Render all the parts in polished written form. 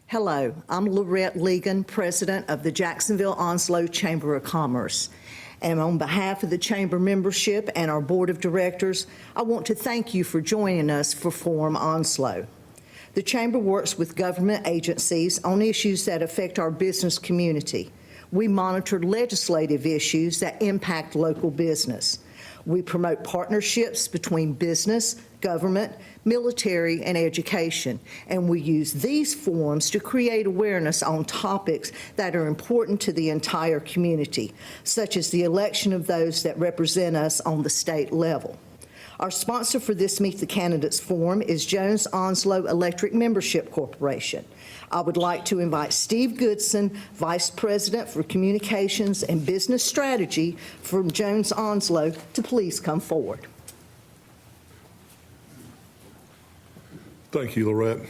Hello, I'm Lorette Legan, President of the Jacksonville Onslow Chamber of Commerce. And on behalf of the Chamber membership and our Board of Directors, I want to thank you for joining us for Forum Onslow. The Chamber works with government agencies on issues that affect our business community. We monitor legislative issues that impact local business. We promote partnerships between business, government, military, and education, and we use these forums to create awareness on topics that are important to the entire community, such as the election of those that represent us on the state level. Our sponsor for this Meet the Candidates Forum is Jones Onslow Electric Membership Corporation. I would like to invite Steve Goodson, Vice President for Communications and Business Strategy from Jones Onslow, to please come forward. Thank you, Lorette.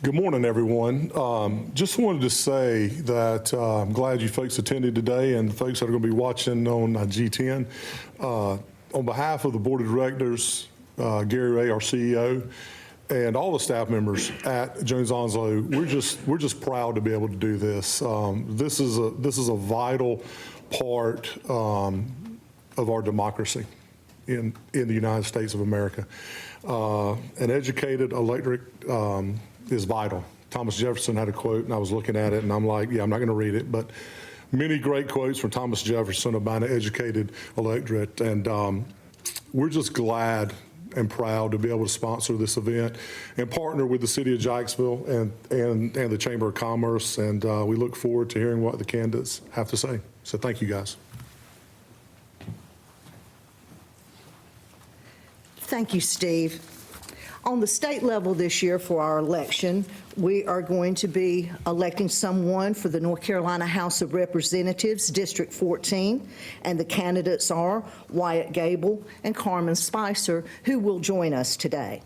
Good morning, everyone. Just wanted to say that I'm glad you folks attended today and the folks that are going to be watching on G10. On behalf of the Board of Directors, Gary Ray, our CEO, and all the staff members at Jones Onslow, we're just proud to be able to do this. This is a vital part of our democracy in the United States of America. An educated electorate is vital. Thomas Jefferson had a quote, and I was looking at it, and I'm like, yeah, I'm not going to read it, but many great quotes from Thomas Jefferson about an educated electorate, and we're just glad and proud to be able to sponsor this event and partner with the City of Jacksonville and the Chamber of Commerce, and we look forward to hearing what the candidates have to say. So thank you, guys. Thank you, Steve. On the state level this year for our election, we are going to be electing someone for the North Carolina House of Representatives, District 14, and the candidates are Wyatt Gable and Carmen Spicer, who will join us today.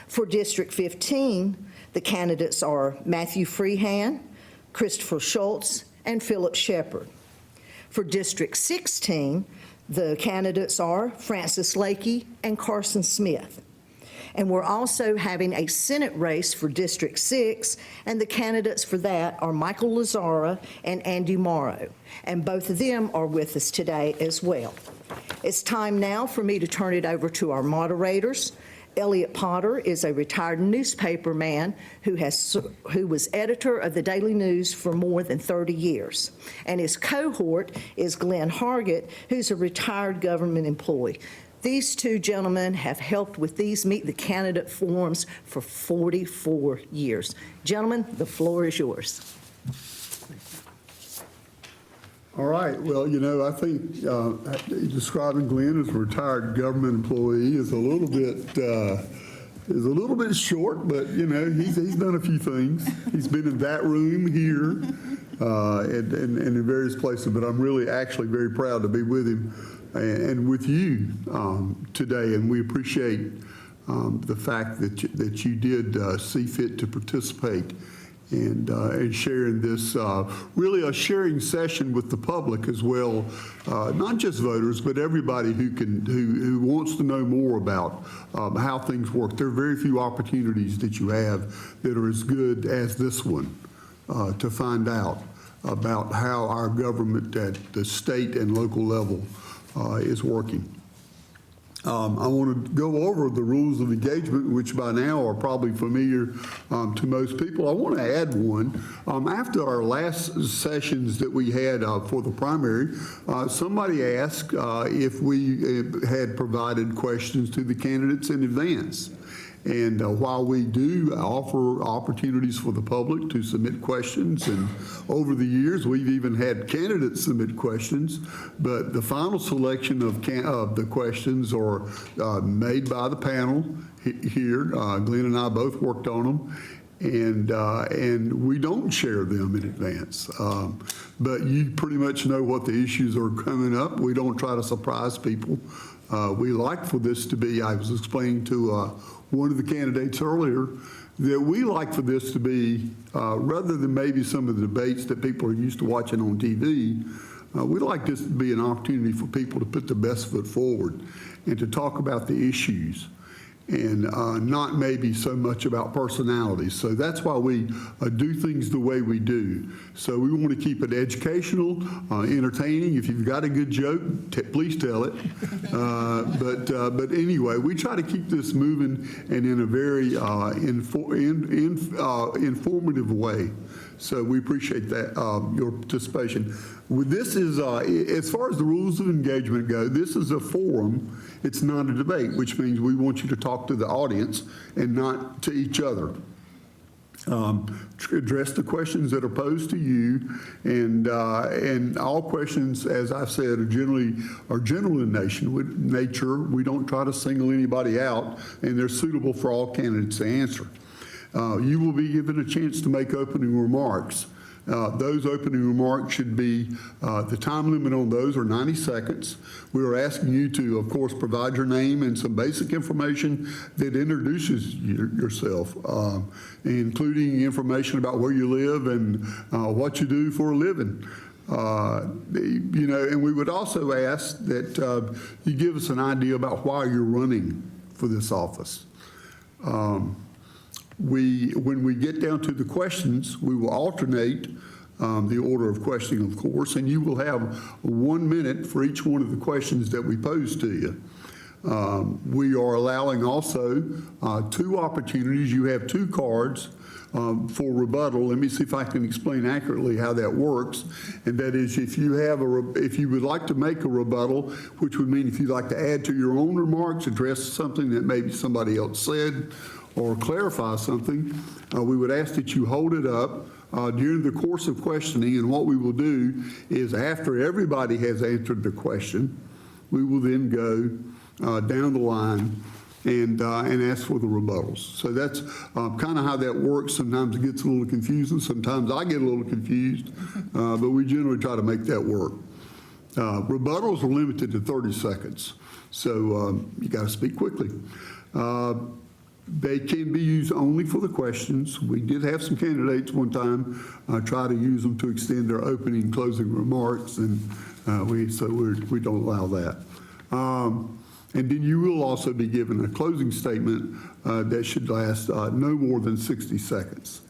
For District 15, the candidates are Matthew Freehan, Christopher Schultz, and Philip Shepard. For District 16, the candidates are Francis Lakey and Carson Smith. And we're also having a Senate race for District 6, and the candidates for that are Michael Lazzara and Andy Morrow, and both of them are with us today as well. It's time now for me to turn it over to our moderators. Elliot Potter is a retired newspaper man who was editor of the Daily News for more than 30 years. And his cohort is Glenn Hargett, who's a retired government employee. These two gentlemen have helped with these Meet the Candidate forums for 44 years. Gentlemen, the floor is yours. All right. Well, you know, I think describing Glenn as a retired government employee is a little bit short, but you know, he's done a few things. He's been in that room here and in various places. But I'm really actually very proud to be with him and with you today, and we appreciate the fact that you did see fit to participate and sharing this, really a sharing session with the public as well, not just voters, but everybody who wants to know more about how things work. There are very few opportunities that you have that are as good as this one to find out about how our government at the state and local level is working. I want to go over the rules of engagement, which by now are probably familiar to most people. I want to add one. After our last sessions that we had for the primary, somebody asked if we had provided questions to the candidates in advance. And while we do offer opportunities for the public to submit questions, and over the years we've even had candidates submit questions, but the final selection of the questions are made by the panel here. Glenn and I both worked on them, and we don't share them in advance. But you pretty much know what the issues are coming up. We don't try to surprise people. We like for this to be, I was explaining to one of the candidates earlier, that we like for this to be, rather than maybe some of the debates that people are used to watching on TV, we'd like this to be an opportunity for people to put their best foot forward and to talk about the issues. and not maybe so much about personalities. So that's why we do things the way we do. So we want to keep it educational, entertaining. If you've got a good joke, please tell it. But anyway, we try to keep this moving and in a very informative way. So we appreciate that, your participation. This is, as far as the rules of engagement go, this is a forum. It's not a debate, which means we want you to talk to the audience and not to each other. Address the questions that are posed to you, and all questions, as I've said, are general in nature. We don't try to single anybody out, and they're suitable for all candidates to answer. You will be given a chance to make opening remarks. Those opening remarks should be, the time limit on those are 90 seconds. We are asking you to, of course, provide your name and some basic information that introduces yourself, including information about where you live and what you do for a living. And we would also ask that you give us an idea about why you're running for this office. When we get down to the questions, we will alternate the order of questioning, of course, and you will have 1 minute for each one of the questions that we pose to you. We are allowing also 2 opportunities. You have 2 cards for rebuttal. Let me see if I can explain accurately how that works. And that is, if you would like to make a rebuttal, which would mean if you'd like to add to your own remarks, address something that maybe somebody else said, or clarify something, we would ask that you hold it up during the course of questioning. And what we will do is, after everybody has answered the question, we will then go down the line and ask for the rebuttals. So that's kind of how that works. Sometimes it gets a little confusing. Sometimes I get a little confused, but we generally try to make that work. Rebuttals are limited to 30 seconds, so you got to speak quickly. They can be used only for the questions. We did have some candidates one time try to use them to extend their opening and closing remarks, and we don't allow that. And then you will also be given a closing statement that should last no more than 60 seconds.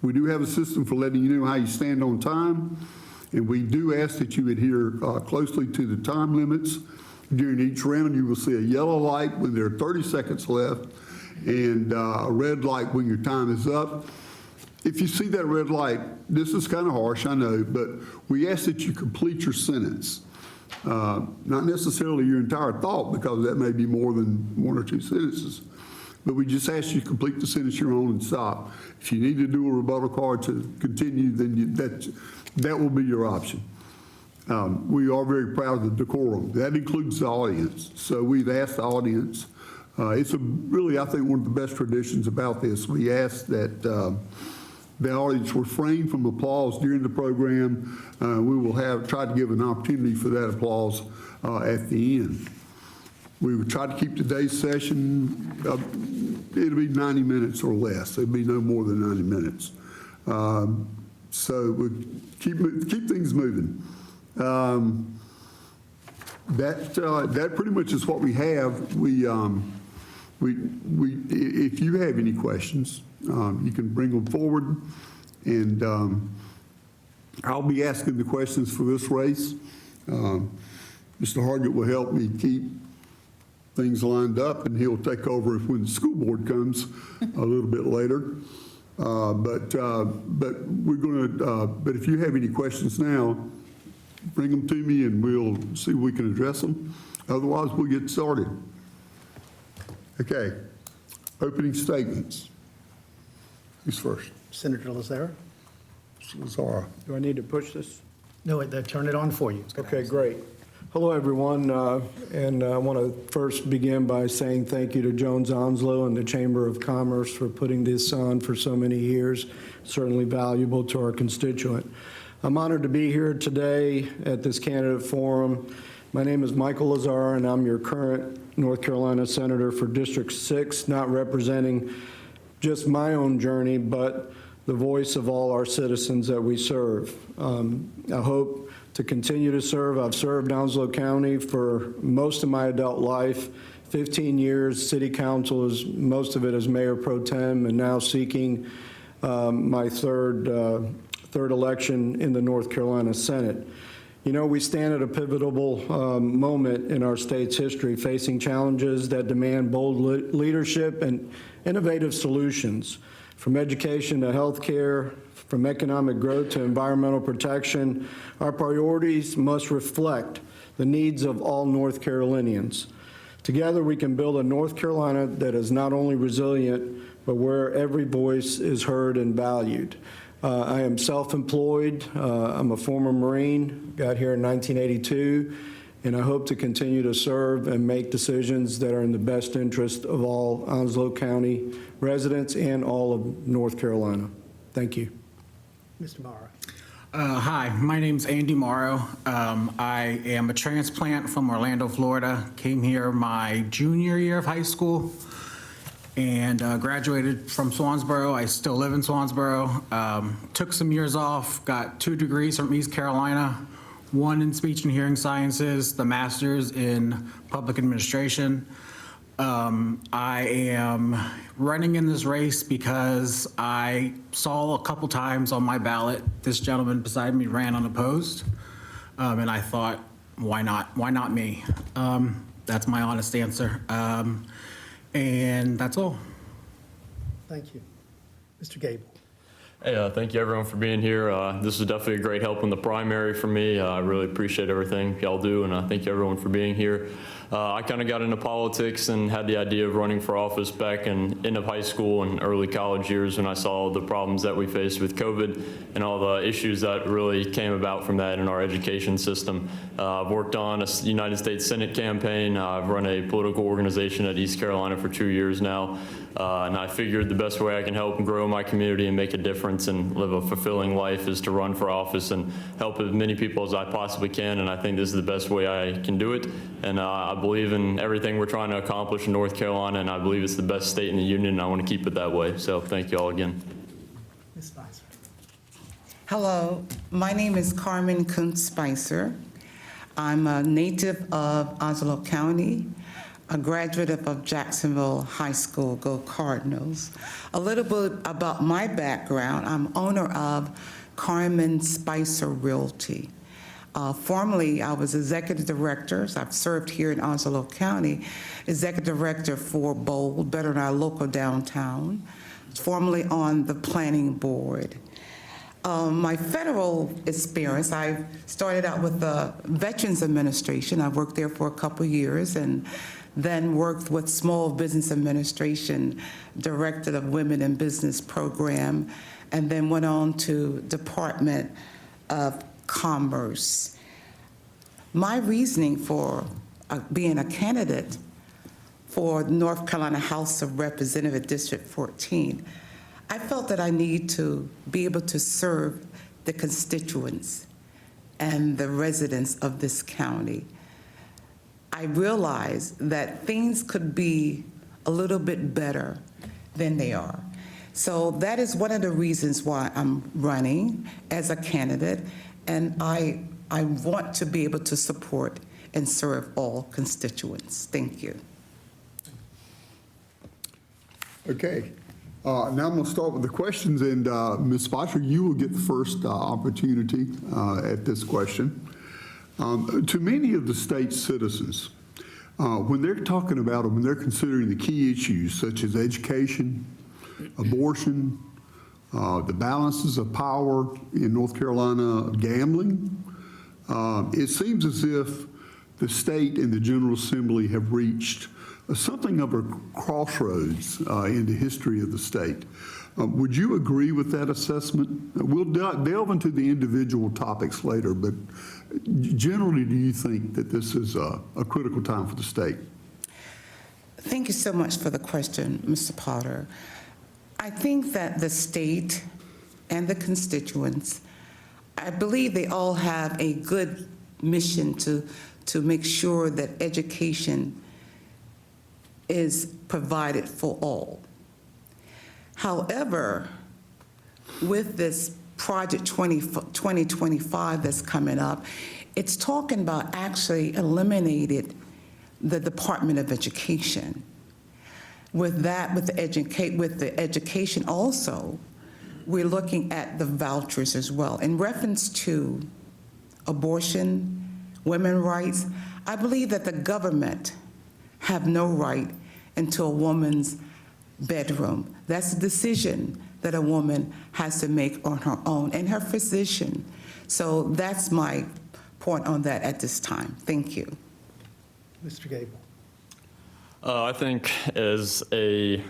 We do have a system for letting you know how you stand on time, and we do ask that you adhere closely to the time limits. During each round, you will see a yellow light when there are 30 seconds left, and a red light when your time is up. If you see that red light, this is kind of harsh, I know, but we ask that you complete your sentence. Not necessarily your entire thought, because that may be more than 1 or 2 sentences, but we just ask you to complete the sentence you're on and stop. If you need to do a rebuttal card to continue, then that will be your option. We are very proud of the decorum. That includes the audience. So we've asked the audience, it's really, I think, one of the best traditions about this. We ask that the audience refrain from applause during the program. We will try to give an opportunity for that applause at the end. We would try to keep today's session, it'll be 90 minutes or less. It'll be no more than 90 minutes. So we keep things moving. That pretty much is what we have. If you have any questions, you can bring them forward, and I'll be asking the questions for this race. Mr. Hargett will help me keep things lined up, and he'll take over when the school board comes a little bit later. But we're going to. But if you have any questions now, bring them to me, and we'll see if we can address them. Otherwise, we'll get started. Okay. Opening statements. Who's first? Senator Lazara? Lazara. Do I need to push this? No, they turn it on for you. Okay, great. Hello, everyone, and I want to first begin by saying thank you to Jones Onslow and the Chamber of Commerce for putting this on for so many years. Certainly valuable to our constituent. I'm honored to be here today at this candidate forum. My name is Michael Lazara, and I'm your current North Carolina Senator for District 6, not representing just my own journey, but the voice of all our citizens that we serve. I hope to continue to serve. I've served Onslow County for most of my adult life, 15 years, city council, is most of it as mayor pro tem, and now seeking my third election in the North Carolina Senate. You know, we stand at a pivotal moment in our state's history, facing challenges that demand bold leadership and innovative solutions. From education to healthcare, from economic growth to environmental protection, our priorities must reflect the needs of all North Carolinians. Together, we can build a North Carolina that is not only resilient, but where every voice is heard and valued. I am self-employed. I'm a former Marine, got here in 1982, and I hope to continue to serve and make decisions that are in the best interest of all Onslow County residents and all of North Carolina. Thank you. Mr. Morrow. Hi, my name's Andy Morrow. I am a transplant from Orlando, Florida. Came here my junior year of high school and graduated from Swansboro. I still live in Swansboro. Took some years off, got 2 degrees from East Carolina, 1 in speech and hearing sciences, the master's in public administration. I am running in this race because I saw a couple times on my ballot this gentleman beside me ran unopposed, and I thought, why not? Why not me? That's my honest answer, and that's all. Thank you. Mr. Gable. Hey, thank you everyone for being here. This is definitely a great help in the primary for me. I really appreciate everything y'all do, and I thank you everyone for being here. I kind of got into politics and had the idea of running for office back in end of high school and early college years when I saw the problems that we faced with COVID and all the issues that really came about from that in our education system. I've worked on a United States Senate campaign. I've run a political organization at East Carolina for 2 years now. And I figured the best way I can help grow my community and make a difference and live a fulfilling life is to run for office and help as many people as I possibly can. And I think this is the best way I can do it. And I believe in everything we're trying to accomplish in North Carolina, and I believe it's the best state in the union, and I want to keep it that way. So thank you all again. Ms. Spicer. Hello, my name is Carmen Kuntz Spicer. I'm a native of Onslow County, a graduate of Jacksonville High School, go Cardinals. A little bit about my background: I'm owner of Carmen Spicer Realty. Formerly, I was executive director. So I've served here in Onslow County, executive director for BOLD, Better in Our Local Downtown, formerly on the planning board. My federal experience, I started out with the Veterans Administration. I worked there for a couple of years and then worked with Small Business Administration, Director of Women in Business Program, and then went on to Department of Commerce. My reasoning for being a candidate for North Carolina House of Representatives District 14, I felt that I need to be able to serve the constituents and the residents of this county. I realized that things could be a little bit better than they are. So that is one of the reasons why I'm running as a candidate, and I want to be able to support and serve all constituents. Thank you. Okay. Now I'm going to start with the questions, and Ms. Spicer, you will get the first opportunity at this question. To many of the state's citizens, when they're talking about them, when they're considering the key issues such as education, abortion, the balances of power in North Carolina, gambling, it seems as if the state and the General Assembly have reached something of a crossroads in the history of the state. Would you agree with that assessment? We'll delve into the individual topics later, but generally, do you think that this is a critical time for the state? Thank you so much for the question, Mr. Potter. I think that the state and the constituents, I believe they all have a good mission to make sure that education is provided for all. However, with this Project 2025 that's coming up, it's talking about actually eliminating the Department of Education. With that, with the education also, we're looking at the vouchers as well. In reference to abortion, women's rights, I believe that the government have no right into a woman's bedroom. That's a decision that a woman has to make on her own, and her physician. So that's my point on that at this time. Thank you. Mr. Gable. I think as a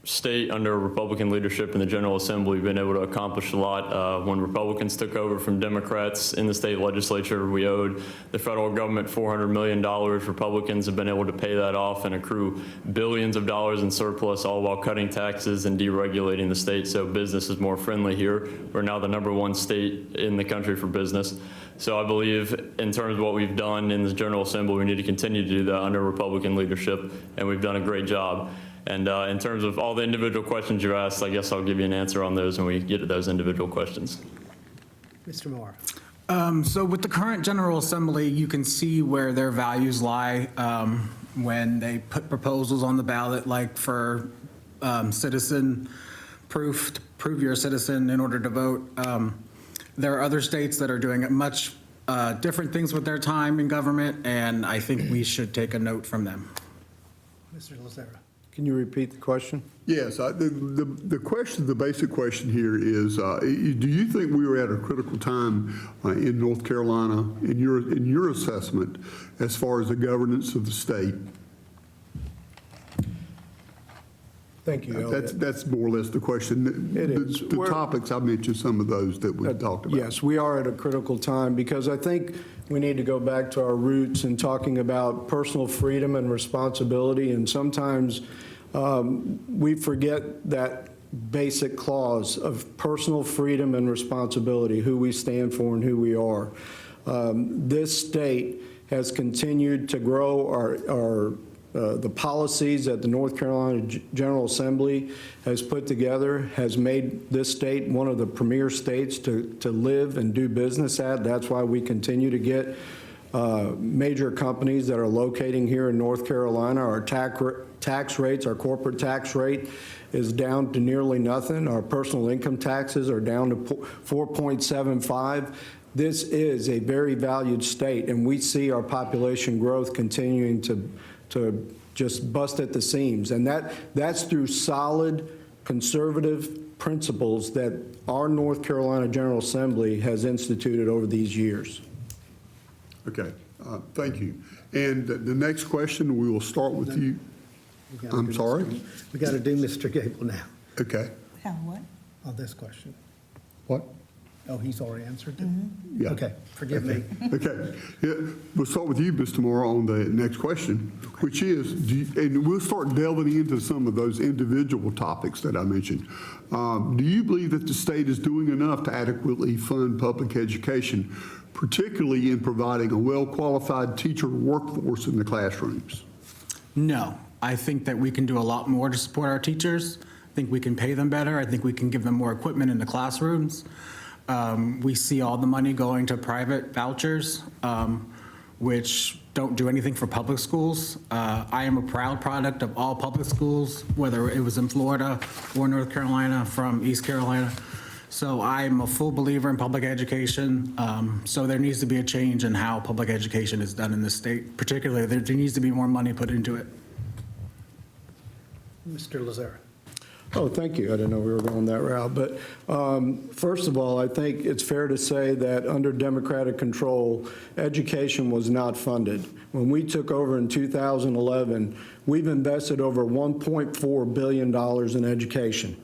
state under Republican leadership in the General Assembly, we've been able to accomplish a lot. When Republicans took over from Democrats in the state legislature, we owed the federal government $400 million. Republicans have been able to pay that off and accrue billions of dollars in surplus, all while cutting taxes and deregulating the state so business is more friendly here. We're now the #1 state in the country for business. So I believe in terms of what we've done in the General Assembly, we need to continue to do that under Republican leadership, and we've done a great job. And in terms of all the individual questions you asked, I guess I'll give you an answer on those when we get to those individual questions. Mr. Morrow. So with the current General Assembly, you can see where their values lie when they put proposals on the ballot, like for citizen proof, to prove you're a citizen in order to vote. There are other states that are doing much different things with their time in government, and I think we should take a note from them. Mr. Lazara. Can you repeat the question? Yes, the question, the basic question here is, do you think we are at a critical time in North Carolina in your assessment as far as the governance of the state? Thank you, Elliot. That's more or less the question. It is. The topics, I mentioned some of those that we talked about. Yes, we are at a critical time because I think we need to go back to our roots in talking about personal freedom and responsibility. And sometimes we forget that basic clause of personal freedom and responsibility, who we stand for and who we are. This state has continued to grow the policies that the North Carolina General Assembly has put together has made this state one of the premier states to live and do business at. That's why we continue to get major companies that are locating here in North Carolina. Our tax rates, our corporate tax rate is down to nearly nothing. Our personal income taxes are down to 4.75. This is a very valued state, and we see our population growth continuing to just bust at the seams. And that's through solid conservative principles that our North Carolina General Assembly has instituted over these years. Okay, thank you. And the next question, we will start with you. I'm sorry? We got to do Mr. Gable now Okay. What? on this question. What? Oh, he's already answered it? Yeah. Okay, forgive me. Okay. Yeah, we'll start with you, Mr. Morrow, on the next question, which is, and we'll start delving into some of those individual topics that I mentioned. Do you believe that the state is doing enough to adequately fund public education, particularly in providing a well-qualified teacher workforce in the classrooms? No, I think that we can do a lot more to support our teachers. I think we can pay them better. I think we can give them more equipment in the classrooms. We see all the money going to private vouchers, which don't do anything for public schools. I am a proud product of all public schools, whether it was in Florida or North Carolina, from East Carolina. So I'm a full believer in public education. So there needs to be a change in how public education is done in this state. Particularly, there needs to be more money put into it. Mr. Lazara. Oh, thank you. I didn't know we were going that route. But first of all, I think it's fair to say that under Democratic control, education was not funded. When we took over in 2011, we've invested over $1.4 billion in education.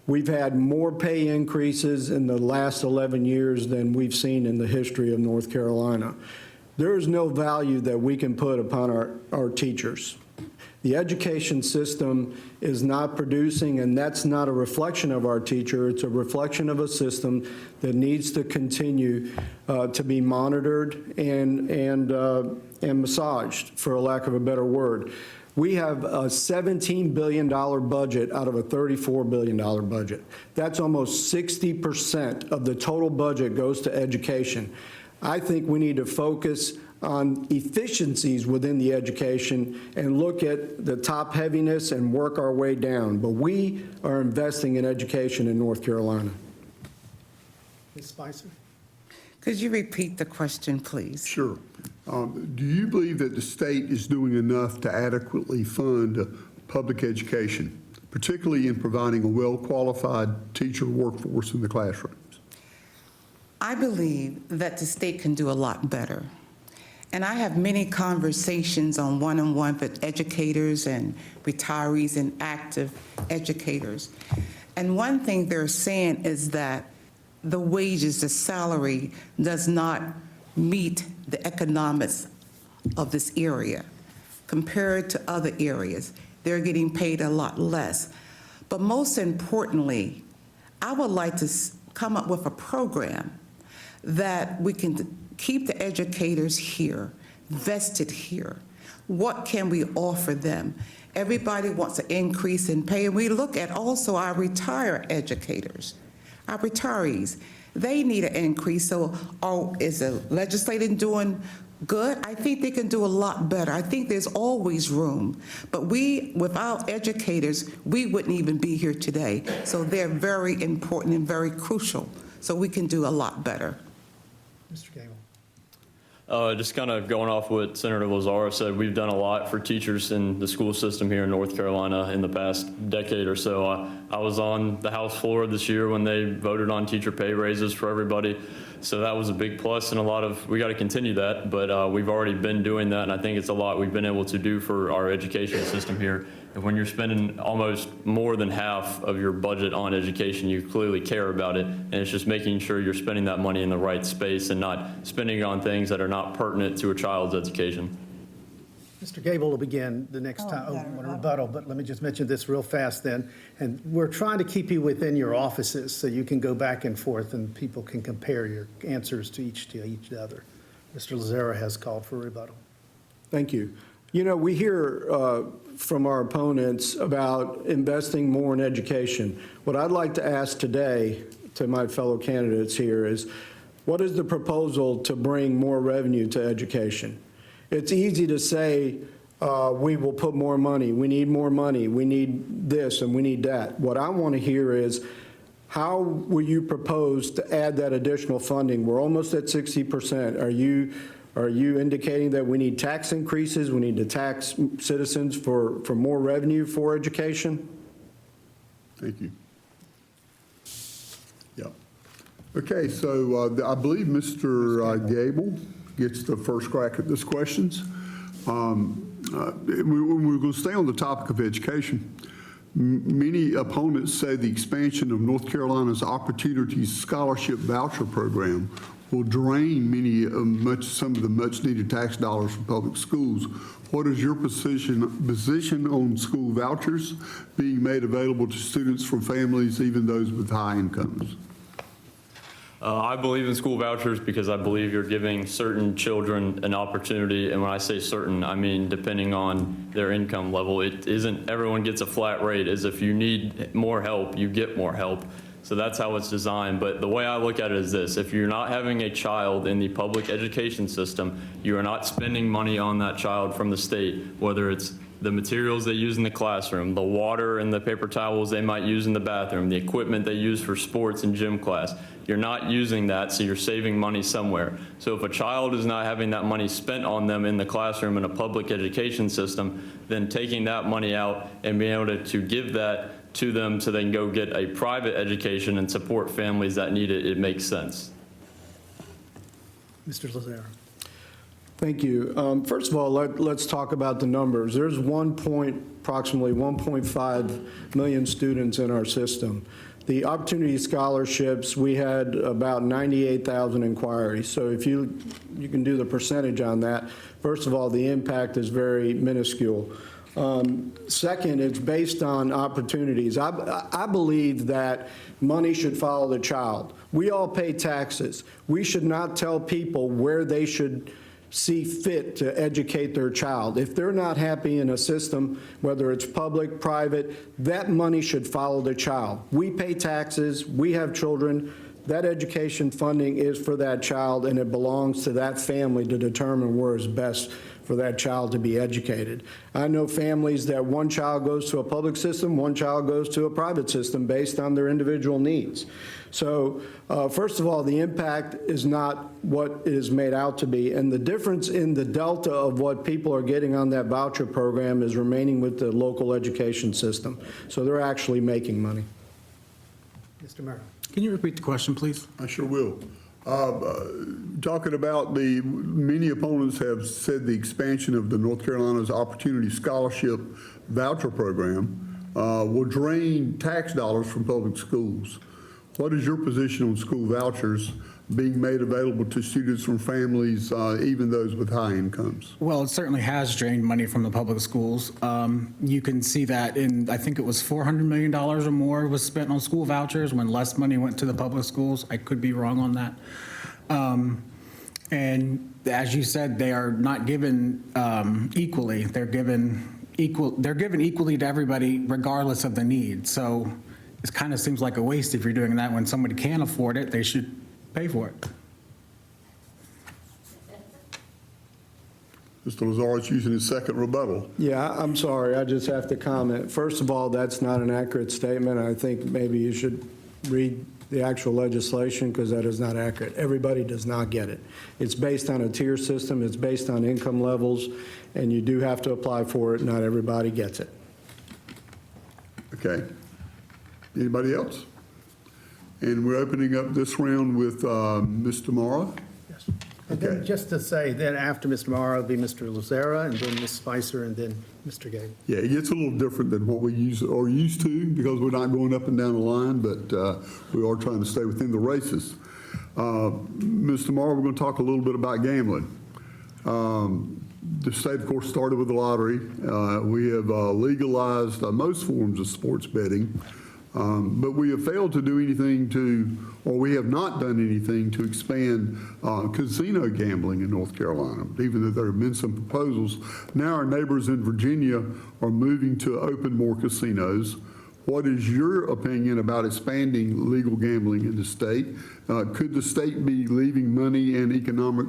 We've had more pay increases in the last 11 years than we've seen in the history of North Carolina. There is no value that we can put upon our teachers. The education system is not producing, and that's not a reflection of our teacher. It's a reflection of a system that needs to continue to be monitored and massaged, for a lack of a better word. We have a $17 billion budget out of a $34 billion budget. That's almost 60% of the total budget goes to education. I think we need to focus on efficiencies within the education and look at the top heaviness and work our way down. But we are investing in education in North Carolina. Ms. Spicer? Could you repeat the question, please? Sure. Do you believe that the state is doing enough to adequately fund public education, particularly in providing a well-qualified teacher workforce in the classrooms? I believe that the state can do a lot better. And I have many conversations on one-on-one with educators and retirees and active educators. And one thing they're saying is that the wages, the salary does not meet the economics of this area compared to other areas. They're getting paid a lot less. But most importantly, I would like to come up with a program that we can keep the educators here, vested here. What can we offer them? Everybody wants an increase in pay, and we look at also our retired educators, our retirees. They need an increase, so is the legislature doing good? I think they can do a lot better. I think there's always room. But without educators, we wouldn't even be here today. So they're very important and very crucial, so we can do a lot better. Mr. Gable? Just kind of going off what Senator Lazara said, we've done a lot for teachers in the school system here in North Carolina in the past decade or so. I was on the House floor this year when they voted on teacher pay raises for everybody. So that was a big plus, and we got to continue that, but we've already been doing that, and I think it's a lot we've been able to do for our education system here. And when you're spending almost more than half of your budget on education, you clearly care about it, and it's just making sure you're spending that money in the right space and not spending it on things that are not pertinent to a child's education. Mr. Gable will begin the next time, rebuttal, but let me just mention this real fast then. And we're trying to keep you within your offices so you can go back and forth and people can compare your answers to each other. Mr. Lazara has called for rebuttal. Thank you. You know, we hear from our opponents about investing more in education. What I'd like to ask today to my fellow candidates here is, what is the proposal to bring more revenue to education? It's easy to say, we will put more money, we need this, and we need that. What I want to hear is, how will you propose to add that additional funding? We're almost at 60%. Are you indicating that we need tax increases, we need to tax citizens for more revenue for education? Thank you. Yeah. Okay, so I believe Mr. Gable gets the first crack at this questions. We're going to stay on the topic of education. Many opponents say the expansion of North Carolina's Opportunities Scholarship Voucher Program will drain some of the much-needed tax dollars from public schools. What is your position on school vouchers being made available to students from families, even those with high incomes? I believe in school vouchers because I believe you're giving certain children an opportunity, and when I say certain, I mean depending on their income level. It isn't everyone gets a flat rate, as if you need more help, you get more help. So that's how it's designed. But the way I look at it is this: if you're not having a child in the public education system, you are not spending money on that child from the state, whether it's the materials they use in the classroom, the water and the paper towels they might use in the bathroom, the equipment they use for sports and gym class. You're not using that, so you're saving money somewhere. So if a child is not having that money spent on them in the classroom in a public education system, then taking that money out and being able to give that to them so they can go get a private education and support families that need it, it makes sense. Mr. Lazara. Thank you. First of all, let's talk about the numbers. There's approximately 1.5 million students in our system. The Opportunity Scholarships, we had about 98,000 inquiries. So if you can do the percentage on that, first of all, the impact is very minuscule. Second, it's based on opportunities. I believe that money should follow the child. We all pay taxes. We should not tell people where they should see fit to educate their child. If they're not happy in a system, whether it's public, private, that money should follow the child. We pay taxes, we have children, that education funding is for that child, and it belongs to that family to determine where is best for that child to be educated. I know families that one child goes to a public system, one child goes to a private system based on their individual needs. So first of all, the impact is not what it is made out to be, and the difference in the delta of what people are getting on that voucher program is remaining with the local education system. So they're actually making money. Mr. Merrill. Can you repeat the question, please? I sure will. Talking about many opponents have said the expansion of the North Carolina's Opportunity Scholarship Voucher Program will drain tax dollars from public schools. What is your position on school vouchers being made available to students from families, even those with high incomes? Well, it certainly has drained money from the public schools. You can see that in, I think it was $400 million or more was spent on school vouchers when less money went to the public schools. I could be wrong on that. And as you said, they are not given equally. They're given equally to everybody regardless of the need. So it kind of seems like a waste if you're doing that. When somebody can't afford it, they should pay for it. Mr. Lazar's using his second rebuttal. Yeah, I'm sorry, I just have to comment. First of all, that's not an accurate statement. I think maybe you should read the actual legislation, because that is not accurate. Everybody does not get it. It's based on a tier system, it's based on income levels, and you do have to apply for it. Not everybody gets it. Okay. Anybody else? And we're opening up this round with Mr. Mara. Yes. And then Okay. just to say, then after Mr. Morrow, it'll be Mr. Lazara, and then Ms. Spicer, and then Mr. Gable. Yeah, it gets a little different than what we used to, because we're not going up and down the line, but we are trying to stay within the races. Mr. Morrow, we're going to talk a little bit about gambling. The state, of course, started with the lottery. We have legalized most forms of sports betting. But we have failed to do anything or we have not done anything to expand casino gambling in North Carolina, even though there have been some proposals. Now our neighbors in Virginia are moving to open more casinos. What is your opinion about expanding legal gambling in the state? Could the state be leaving money and economic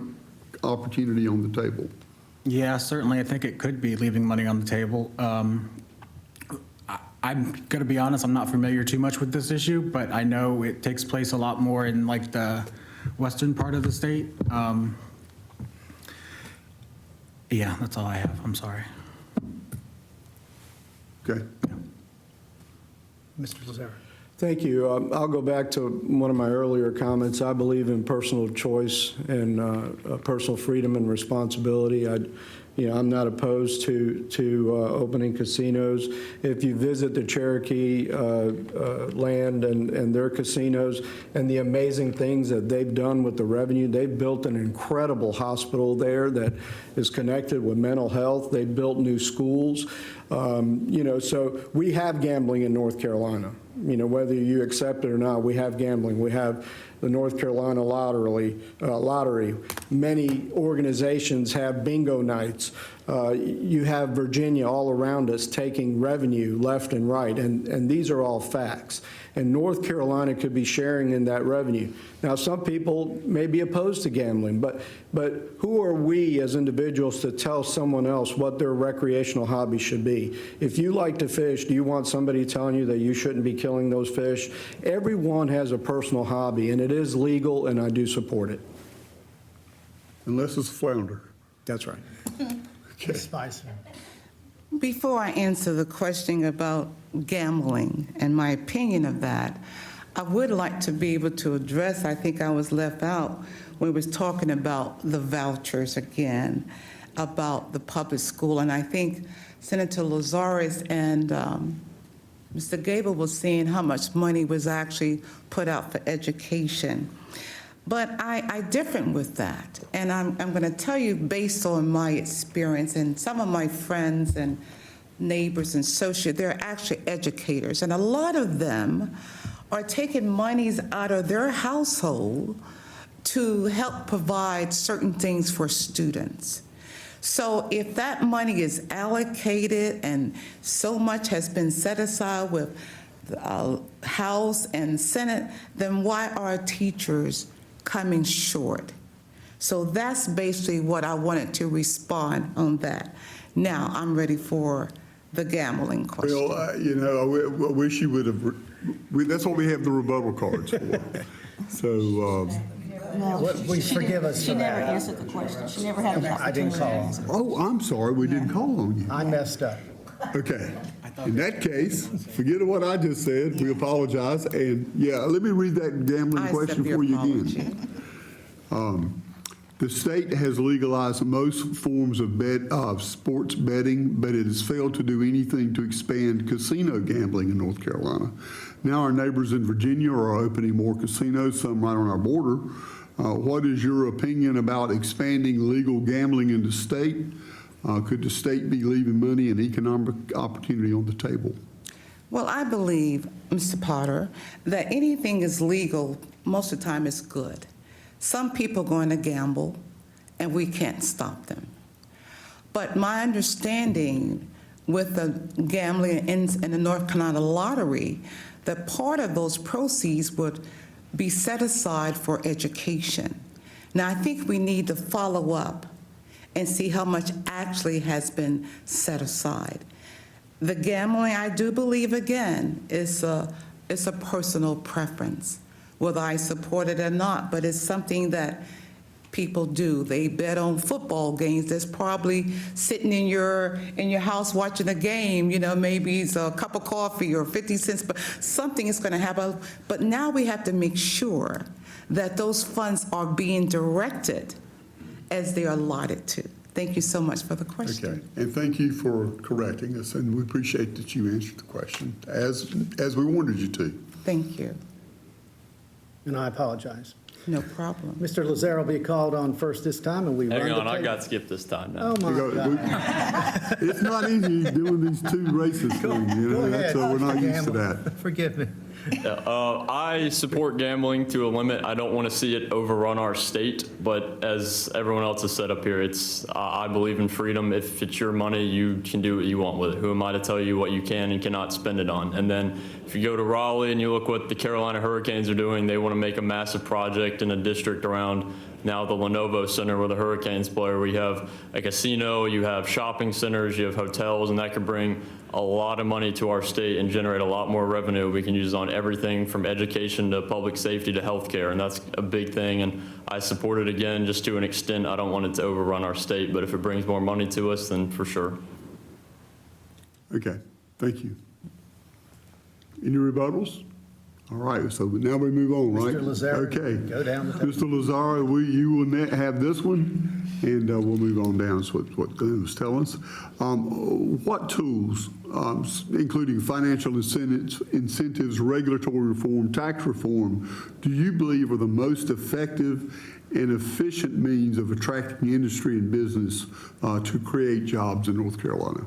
opportunity on the table? Yeah, certainly. I think it could be leaving money on the table. I'm going to be honest, I'm not familiar too much with this issue, but I know it takes place a lot more in like the western part of the state. Yeah, that's all I have. I'm sorry. Okay. Mr. Lazara. Thank you. I'll go back to one of my earlier comments. I believe in personal choice and personal freedom and responsibility. I'm not opposed to opening casinos. If you visit the Cherokee land and their casinos and the amazing things that they've done with the revenue, they've built an incredible hospital there that is connected with mental health. They've built new schools. So we have gambling in North Carolina. Whether you accept it or not, we have gambling. We have the North Carolina lottery. Many organizations have bingo nights. You have Virginia all around us taking revenue left and right, and these are all facts. And North Carolina could be sharing in that revenue. Now, some people may be opposed to gambling, but who are we as individuals to tell someone else what their recreational hobby should be? If you like to fish, do you want somebody telling you that you shouldn't be killing those fish? Everyone has a personal hobby, and it is legal, and I do support it. Unless it's a flounder. That's right. Okay. Ms. Spicer. Before I answer the question about gambling and my opinion of that, I would like to be able to address, I think I was left out when we was talking about the vouchers again, about the public school. And I think Senator Lazaris and Mr. Gable was saying how much money was actually put out for education. But I differ with that, and I'm going to tell you based on my experience and some of my friends and neighbors and associates, they're actually educators, and a lot of them are taking monies out of their household to help provide certain things for students. So if that money is allocated and so much has been set aside with House and Senate, then why are teachers coming short? So that's basically what I wanted to respond on that. Now, I'm ready for the gambling question. Well, you know, I wish you would have, that's what we have the rebuttal cards for. So, Please forgive us She for never that. answered the question. She never had the I didn't opportunity to call. answer. oh, I'm sorry, we didn't call on you. I messed up. Okay. In that case, forget what I just said. We apologize. And yeah, let me read that gambling I question accept your for you apology. again. The state has legalized most forms of sports betting, but it has failed to do anything to expand casino gambling in North Carolina. Now our neighbors in Virginia are opening more casinos, some right on our border. What is your opinion about expanding legal gambling in the state? Could the state be leaving money and economic opportunity on the table? Well, I believe, Mr. Potter, that anything is legal, most of the time it's good. Some people are going to gamble, and we can't stop them. But my understanding with the gambling in the North Carolina lottery, that part of those proceeds would be set aside for education. Now, I think we need to follow up and see how much actually has been set aside. The gambling, I do believe, again, is a personal preference, whether I support it or not, but it's something that people do. They bet on football games. There's probably sitting in your house watching a game, you know, maybe it's a cup of coffee or 50 cents, but something is going to happen. But now we have to make sure that those funds are being directed as they are allotted to. Thank you so much for the question. Okay, and thank you for correcting us, and we appreciate that you answered the question as we wanted you to. Thank you. And I apologize. No problem. Mr. Lazare will be called on first this time, and we run Hang the on, I tape. got skipped this time now. Oh, my God. It's not easy doing these two races things, you Go know, ahead. we're not used to Gamble. that. Forgive me. I support gambling to a limit. I don't want to see it overrun our state, but as everyone else has said up here, I believe in freedom. If it's your money, you can do what you want with it. Who am I to tell you what you can and cannot spend it on? And then if you go to Raleigh and you look what the Carolina Hurricanes are doing, they want to make a massive project in a district around now the Lenovo Center where the Hurricanes play, where you have a casino, you have shopping centers, you have hotels, and that could bring a lot of money to our state and generate a lot more revenue we can use on everything from education to public safety to healthcare, and that's a big thing, and I support it again just to an extent. I don't want it to overrun our state, but if it brings more money to us, then for sure. Okay, thank you. Any rebuttals? All right, so now we move on, right? Mr. Lazare, Okay. go down the tape. Mr. Lazare, you will have this one, and we'll move on down to what Glenn was telling us. What tools, including financial incentives, regulatory reform, tax reform, do you believe are the most effective and efficient means of attracting industry and business to create jobs in North Carolina?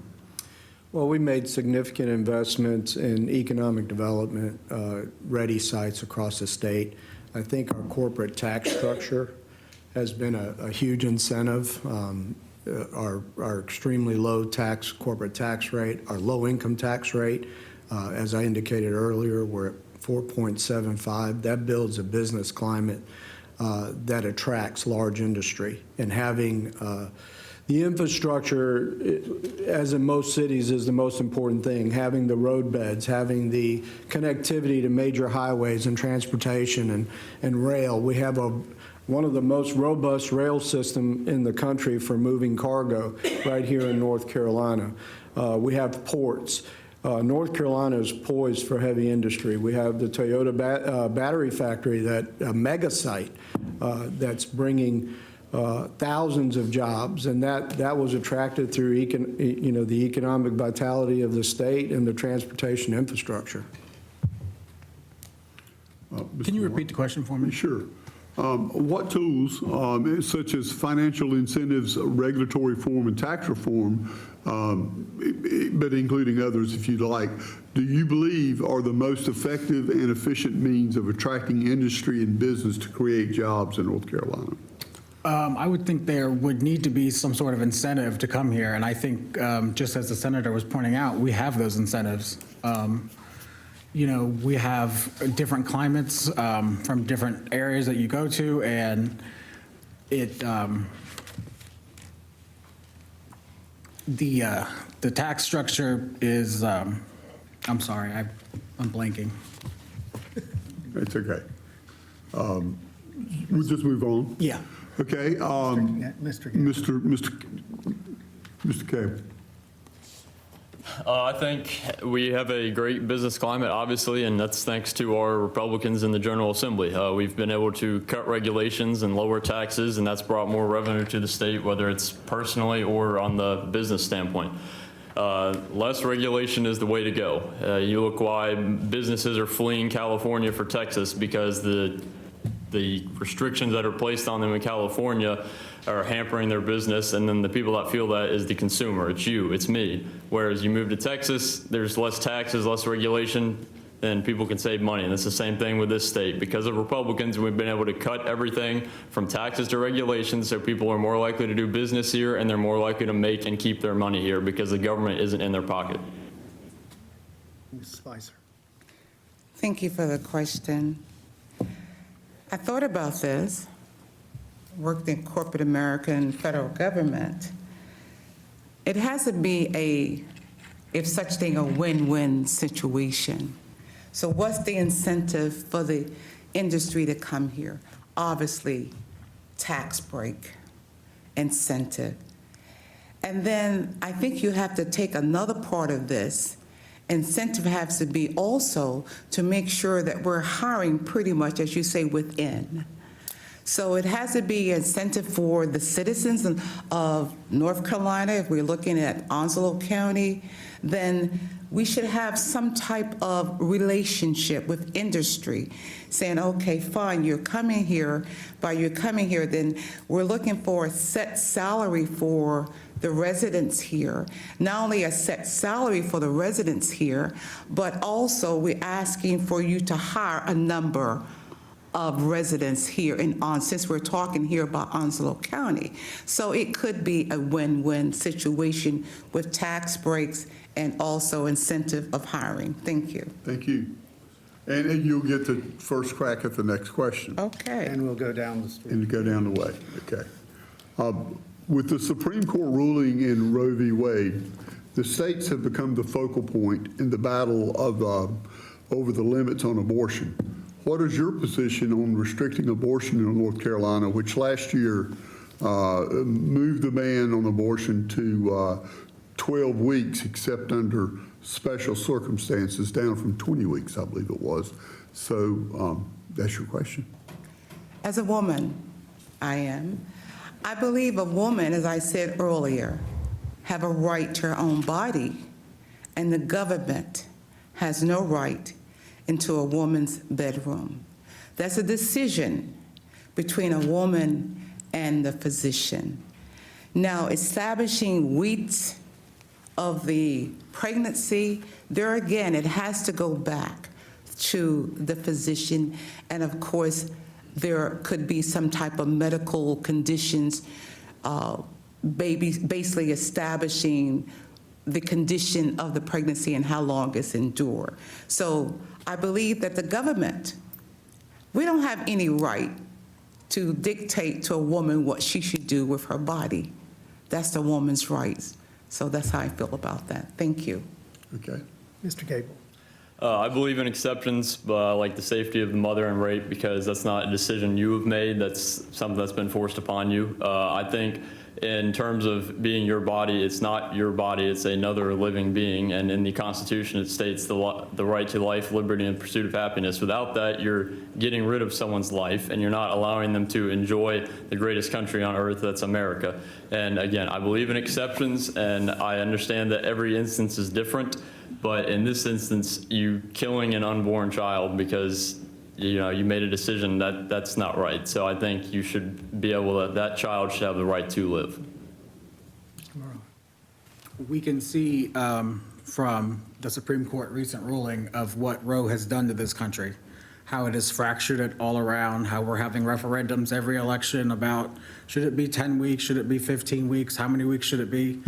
Well, we made significant investments in economic development, ready sites across the state. I think our corporate tax structure has been a huge incentive. Our extremely low corporate tax rate, our low income tax rate, as I indicated earlier, we're at 4.75. That builds a business climate that attracts large industry. And having the infrastructure, as in most cities, is the most important thing. Having the road beds, having the connectivity to major highways and transportation and rail. We have one of the most robust rail system in the country for moving cargo right here in North Carolina. We have ports. North Carolina is poised for heavy industry. We have the Toyota battery factory, a mega site that's bringing thousands of jobs, and that was attracted through the economic vitality of the state and the transportation infrastructure. Can you repeat the question for me? Sure. What tools, such as financial incentives, regulatory reform, and tax reform, but including others if you'd like, do you believe are the most effective and efficient means of attracting industry and business to create jobs in North Carolina? I would think there would need to be some sort of incentive to come here, and I think, just as the senator was pointing out, we have those incentives. we have different climates from different areas that you go to, and the tax structure is, I'm sorry, I'm blanking. It's okay. We'll just move on. Yeah. Okay. Mr. Gable. Mr. Cable. I think we have a great business climate, obviously, and that's thanks to our Republicans in the General Assembly. We've been able to cut regulations and lower taxes, and that's brought more revenue to the state, whether it's personally or on the business standpoint. Less regulation is the way to go. You look why businesses are fleeing California for Texas, because the restrictions that are placed on them in California are hampering their business, and then the people that feel that is the consumer. It's you, it's me. Whereas you move to Texas, there's less taxes, less regulation, and people can save money. And it's the same thing with this state. Because of Republicans, we've been able to cut everything from taxes to regulations, so people are more likely to do business here, and they're more likely to make and keep their money here because the government isn't in their pocket. Ms. Spicer. Thank you for the question. I thought about this, worked in corporate America and federal government. It has to be if such thing, a win-win situation. So what's the incentive for the industry to come here? Obviously, tax break, incentive. And then I think you have to take another part of this. Incentive has to be also to make sure that we're hiring pretty much, as you say, within. So it has to be incentive for the citizens of North Carolina. If we're looking at Onslow County, then we should have some type of relationship with industry, saying, okay, fine, you're coming here. By you're coming here, then we're looking for a set salary for the residents here. Not only a set salary for the residents here, but also we're asking for you to hire a number of residents here since we're talking here about Onslow County. So it could be a win-win situation with tax breaks and also incentive of hiring. Thank you. Thank you. And you'll get the first crack at the next question. Okay. And we'll go down the street. And go down the way. Okay. With the Supreme Court ruling in Roe v. Wade, the states have become the focal point in the battle over the limits on abortion. What is your position on restricting abortion in North Carolina, which last year moved the ban on abortion to 12 weeks, except under special circumstances, down from 20 weeks, I believe it was. So that's your question. As a woman, I believe a woman, as I said earlier, have a right to her own body, and the government has no right into a woman's bedroom. That's a decision between a woman and the physician. Now, establishing weeks of the pregnancy, there again, it has to go back to the physician, and of course, there could be some type of medical conditions, basically establishing the condition of the pregnancy and how long it's endured. So I believe that the government, we don't have any right to dictate to a woman what she should do with her body. That's the woman's rights. So that's how I feel about that. Thank you. Okay. Mr. Gable. I believe in exceptions, like the safety of the mother and rape, because that's not a decision you have made. That's something that's been forced upon you. I think in terms of being your body, it's not your body, it's another living being. And in the Constitution, it states the right to life, liberty, and pursuit of happiness. Without that, you're getting rid of someone's life, and you're not allowing them to enjoy the greatest country on earth, that's America. And again, I believe in exceptions, and I understand that every instance is different. But in this instance, you killing an unborn child because you made a decision that's not right. So I think you should be able to, that child should have the right to live. We can see from the Supreme Court recent ruling of what Roe has done to this country, how it has fractured it all around, how we're having referendums every election about should it be 10 weeks, should it be 15 weeks, how many weeks should it be?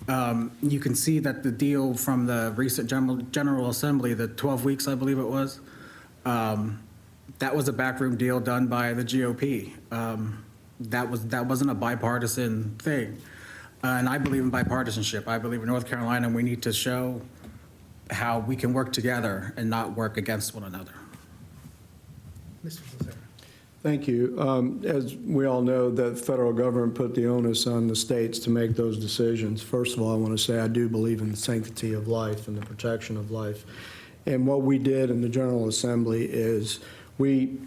You can see that the deal from the recent General Assembly, the 12 weeks, I believe it was, that was a backroom deal done by the GOP. That wasn't a bipartisan thing. And I believe in bipartisanship. I believe in North Carolina, we need to show how we can work together and not work against one another. Mr. Lazare. Thank you. As we all know, the federal government put the onus on the states to make those decisions. First of all, I want to say I do believe in the sanctity of life and the protection of life. And what we did in the General Assembly is we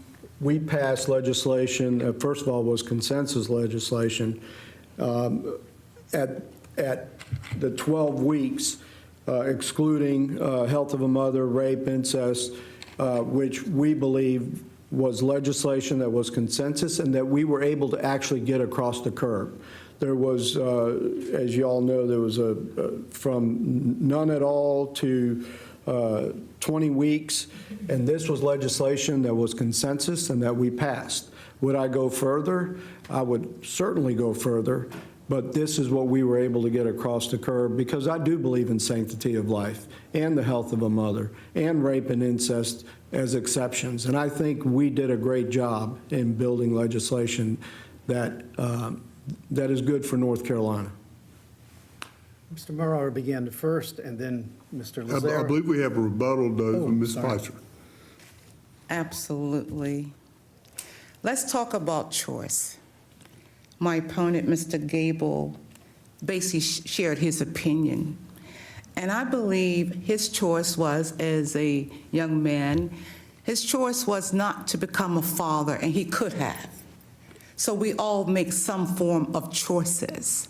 passed legislation, first of all, was consensus legislation at the 12 weeks, excluding health of a mother, rape, incest, which we believe was legislation that was consensus and that we were able to actually get across the curb. There was, as you all know, there was from none at all to 20 weeks, and this was legislation that was consensus and that we passed. Would I go further? I would certainly go further, but this is what we were able to get across the curb because I do believe in sanctity of life and the health of a mother and rape and incest as exceptions. And I think we did a great job in building legislation that is good for North Carolina. Mr. Murrow began first, and then Mr. Lazare. I believe we have a rebuttal, though, from Ms. sorry. Spicer. Absolutely. Let's talk about choice. My opponent, Mr. Gable, basically shared his opinion. And I believe his choice was, as a young man, his choice was not to become a father, and he could have. So we all make some form of choices.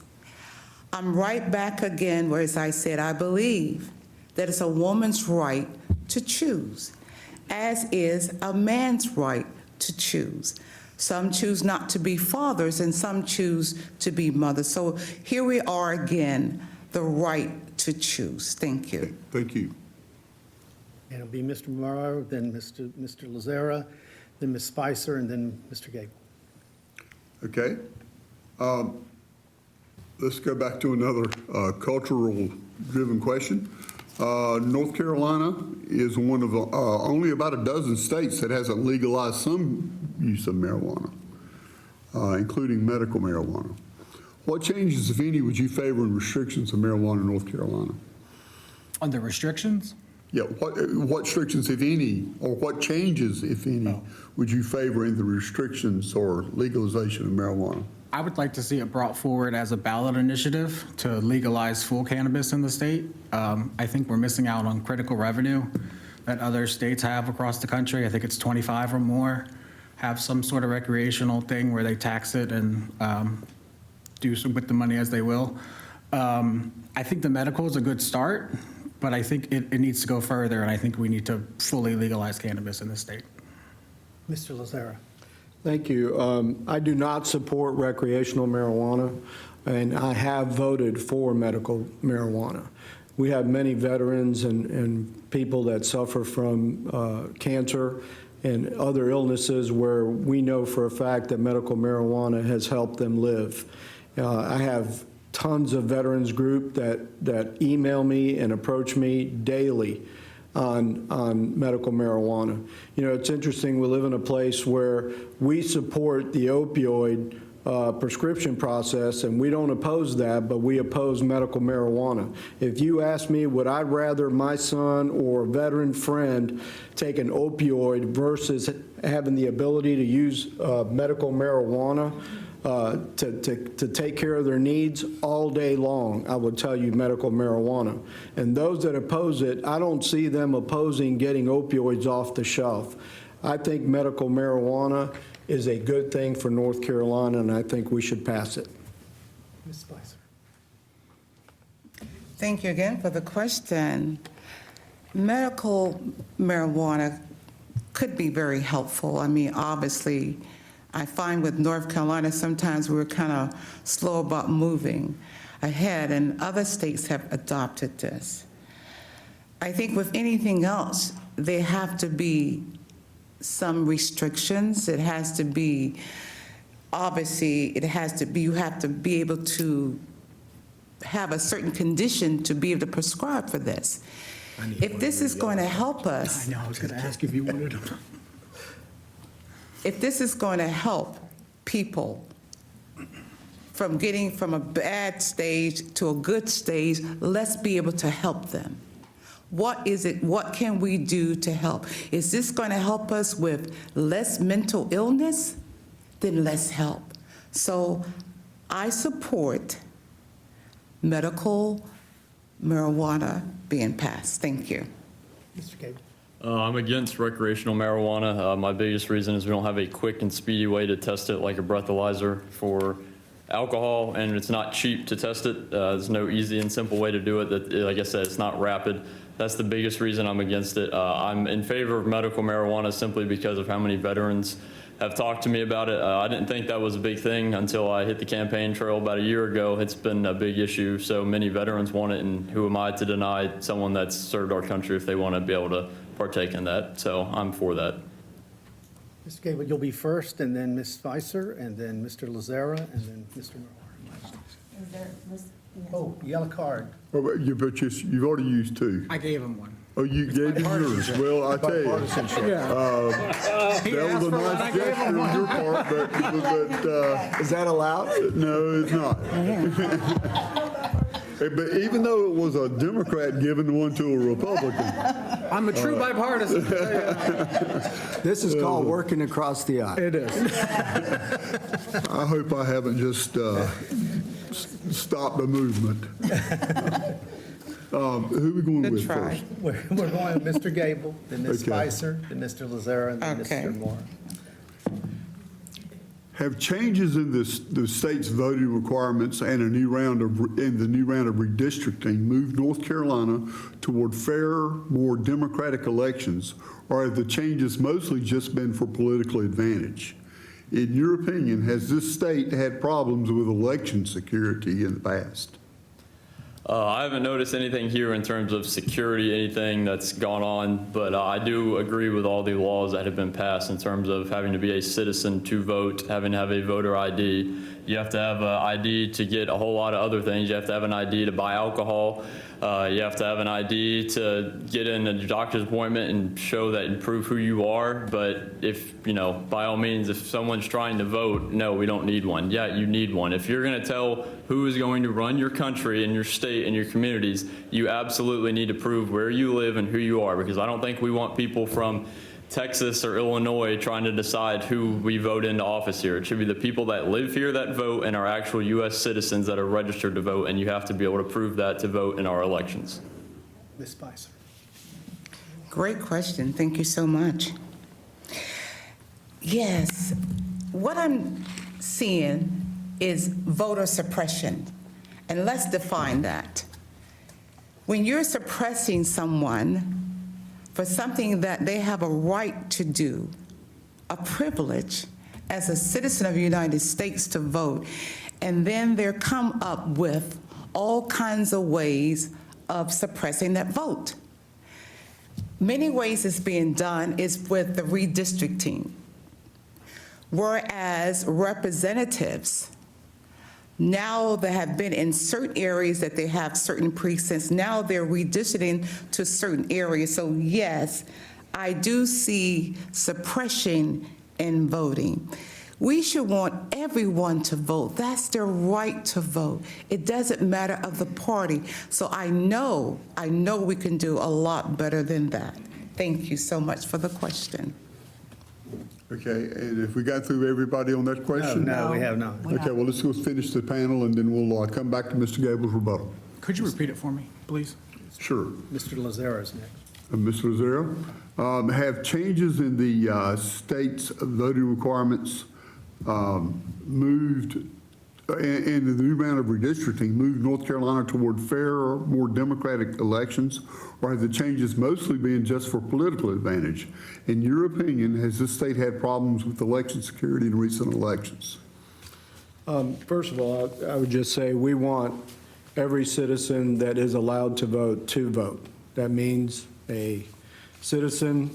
I'm right back again where, as I said, I believe that it's a woman's right to choose, as is a man's right to choose. Some choose not to be fathers, and some choose to be mothers. So here we are again, the right to choose. Thank you. Thank you. And it'll be Mr. Murrow, then Mr. Lazare, then Ms. Spicer, and then Mr. Gable. Okay. Let's go back to another cultural-driven question. North Carolina is one of only about a dozen states that hasn't legalized some use of marijuana, including medical marijuana. What changes, if any, would you favor in restrictions of marijuana in North Carolina? On the restrictions? Yeah, what restrictions, if any, or what changes, if any, would you favor in the restrictions or legalization of marijuana? I would like to see it brought forward as a ballot initiative to legalize full cannabis in the state. I think we're missing out on critical revenue that other states have across the country. I think it's 25 or more have some sort of recreational thing where they tax it and do some with the money as they will. I think the medical is a good start, but I think it needs to go further, and I think we need to fully legalize cannabis in the state. Mr. Lazare. Thank you. I do not support recreational marijuana, and I have voted for medical marijuana. We have many veterans and people that suffer from cancer and other illnesses where we know for a fact that medical marijuana has helped them live. I have tons of veterans group that email me and approach me daily on medical marijuana. You know, it's interesting, we live in a place where we support the opioid prescription process, and we don't oppose that, but we oppose medical marijuana. If you ask me, would I rather my son or a veteran friend take an opioid versus having the ability to use medical marijuana to take care of their needs all day long, I would tell you medical marijuana. And those that oppose it, I don't see them opposing getting opioids off the shelf. I think medical marijuana is a good thing for North Carolina, and I think we should pass it. Ms. Spicer. Thank you again for the question. Medical marijuana could be very helpful. I mean, obviously, I find with North Carolina, sometimes we're kind of slow about moving ahead, and other states have adopted this. I think with anything else, there have to be some restrictions. It has to be, obviously, it has to be, you have to be able to have a certain condition to be able to prescribe for this. If this is going to help us, I know, I was going to ask if you wanted them. if this is going to help people from getting from a bad stage to a good stage, let's be able to help them. What is it, what can we do to help? Is this going to help us with less mental illness? Then let's help. So I support medical marijuana being passed. Thank you. Mr. Gable. I'm against recreational marijuana. My biggest reason is we don't have a quick and speedy way to test it like a breathalyzer for alcohol, and it's not cheap to test it. There's no easy and simple way to do it. That, like I said, it's not rapid. That's the biggest reason I'm against it. I'm in favor of medical marijuana simply because of how many veterans have talked to me about it. I didn't think that was a big thing until I hit the campaign trail about a year ago. It's been a big issue. So many veterans want it, and who am I to deny someone that's served our country if they want to be able to partake in that? So I'm for that. Mr. Gable, you'll be first, and then Ms. Spicer, and then Mr. Lazara, and then Mr. Miller. Oh, yellow card. Oh, but you've already used two. I gave him one. Oh, you gave him yours. Well, I tell you, that was a nice gesture on your part, but Is that allowed? no, it's not. But even though it was a Democrat giving one to a Republican, I'm a true bipartisan. This is called working across the aisle. It is. I hope I haven't just stopped the movement. Who are we going Good with try. first? We're going with Mr. Gable, then Ms. Okay. Spicer, then Mr. Lazara, and then Okay. Mr. Moore. Have changes in the state's voting requirements and the new round of redistricting moved North Carolina toward fairer, more democratic elections, or have the changes mostly just been for political advantage? In your opinion, has this state had problems with election security in the past? I haven't noticed anything here in terms of security, anything that's gone on, but I do agree with all the laws that have been passed in terms of having to be a citizen to vote, having to have a voter ID. You have to have an ID to get a whole lot of other things. You have to have an ID to buy alcohol. You have to have an ID to get in a doctor's appointment and show that and prove who you are. But if, by all means, if someone's trying to vote, no, we don't need one. Yeah, you need one. If you're going to tell who is going to run your country and your state and your communities, you absolutely need to prove where you live and who you are, because I don't think we want people from Texas or Illinois trying to decide who we vote into office here. It should be the people that live here that vote and are actual U.S. citizens that are registered to vote, and you have to be able to prove that to vote in our elections. Ms. Spicer. Great question. Thank you so much. Yes, what I'm seeing is voter suppression, and let's define that. When you're suppressing someone for something that they have a right to do, a privilege as a citizen of the United States to vote, and then they come up with all kinds of ways of suppressing that vote. Many ways it's being done is with the redistricting, whereas representatives, now they have been in certain areas that they have certain precincts. Now they're redistricting to certain areas. So yes, I do see suppression in voting. We should want everyone to vote. That's their right to vote. It doesn't matter of the party. So I know we can do a lot better than that. Thank you so much for the question. Okay, and if we got through everybody on that question? No, we have not. Okay, well, let's go finish the panel, and then we'll come back to Mr. Gable's rebuttal. Could you repeat it for me, please? Sure. Mr. Lazara is next. Mr. Lazaro, have changes in the state's voting requirements moved, in the new round of redistricting, moved North Carolina toward fairer, more democratic elections, or have the changes mostly been just for political advantage? In your opinion, has this state had problems with election security in recent elections? First of all, I would just say we want every citizen that is allowed to vote. That means a citizen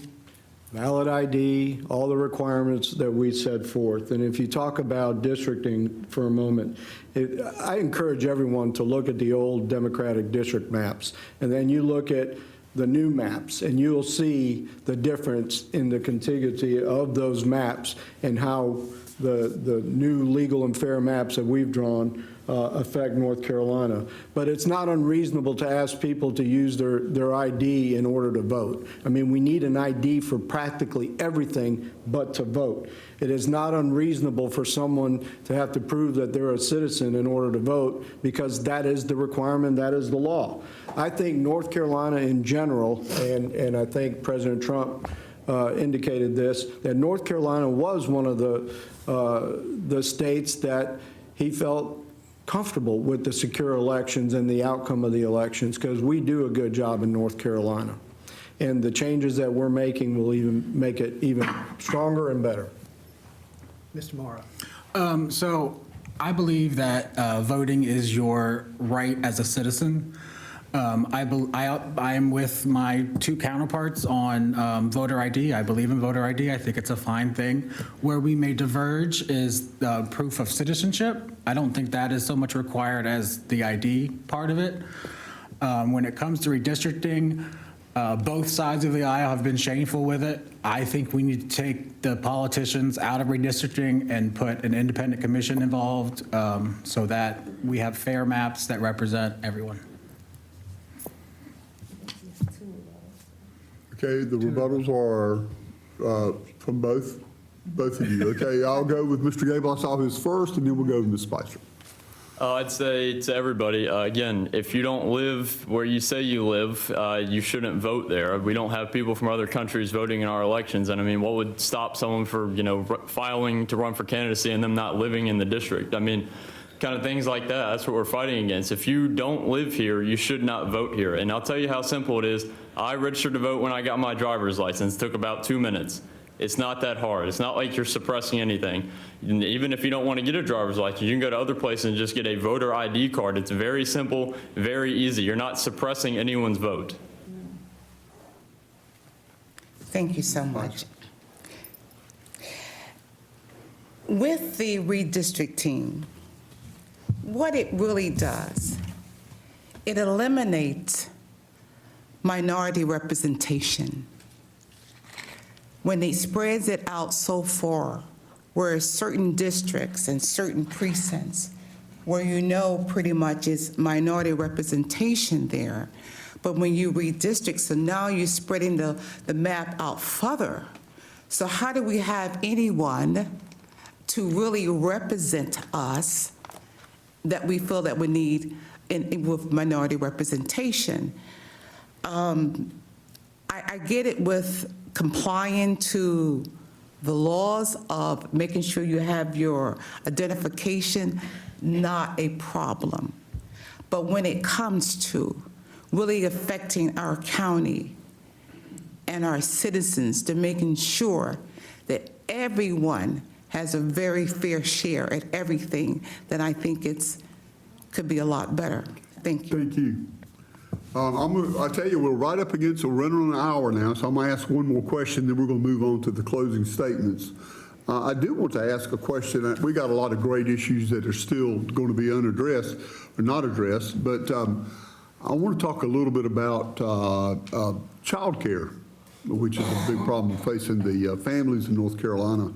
valid ID, all the requirements that we set forth. And if you talk about districting for a moment, I encourage everyone to look at the old Democratic district maps, and then you look at the new maps, and you'll see the difference in the contiguity of those maps and how the new legal and fair maps that we've drawn affect North Carolina. But it's not unreasonable to ask people to use their ID in order to vote. I mean, we need an ID for practically everything but to vote. It is not unreasonable for someone to have to prove that they're a citizen in order to vote, because that is the requirement, that is the law. I think North Carolina in general, and I think President Trump indicated this, that North Carolina was one of the states that he felt comfortable with the secure elections and the outcome of the elections, because we do a good job in North Carolina. And the changes that we're making will even make it even stronger and better. Mr. Morrow. So I believe that voting is your right as a citizen. I am with my two counterparts on voter ID. I believe in voter ID. I think it's a fine thing. Where we may diverge is proof of citizenship. I don't think that is so much required as the ID part of it. When it comes to redistricting, both sides of the aisle have been shameful with it. I think we need to take the politicians out of redistricting and put an independent commission involved so that we have fair maps that represent everyone. Okay, the rebuttals are from both of you. Okay, I'll go with Mr. Gable. I saw his first, and then we'll go with Ms. Spicer. I'd say to everybody, again, if you don't live where you say you live, you shouldn't vote there. We don't have people from other countries voting in our elections. And I mean, what would stop someone from, filing to run for candidacy and them not living in the district? I mean, kind of things like that. That's what we're fighting against. If you don't live here, you should not vote here. And I'll tell you how simple it is. I registered to vote when I got my driver's license. It took about 2 minutes. It's not that hard. It's not like you're suppressing anything. Even if you don't want to get a driver's license, you can go to other places and just get a voter ID card. It's very simple, very easy. You're not suppressing anyone's vote. Thank you so much. With the redistricting, what it really does, it eliminates minority representation. When it spreads it out so far, where certain districts and certain precincts, where pretty much is minority representation there, but when you redistrict, so now you're spreading the map out further. So how do we have anyone to really represent us that we feel that we need with minority representation? I get it with complying to the laws of making sure you have your identification, not a problem. But when it comes to really affecting our county and our citizens, to making sure that everyone has a very fair share at everything, then I think could be a lot better. Thank you. Thank you. I tell you, we're right up against, we're running on an hour now, so I'm going to ask one more question, then we're going to move on to the closing statements. I do want to ask a question. We got a lot of great issues that are still going to be unaddressed or not addressed, but I want to talk a little bit about child care, which is a big problem facing the families in North Carolina.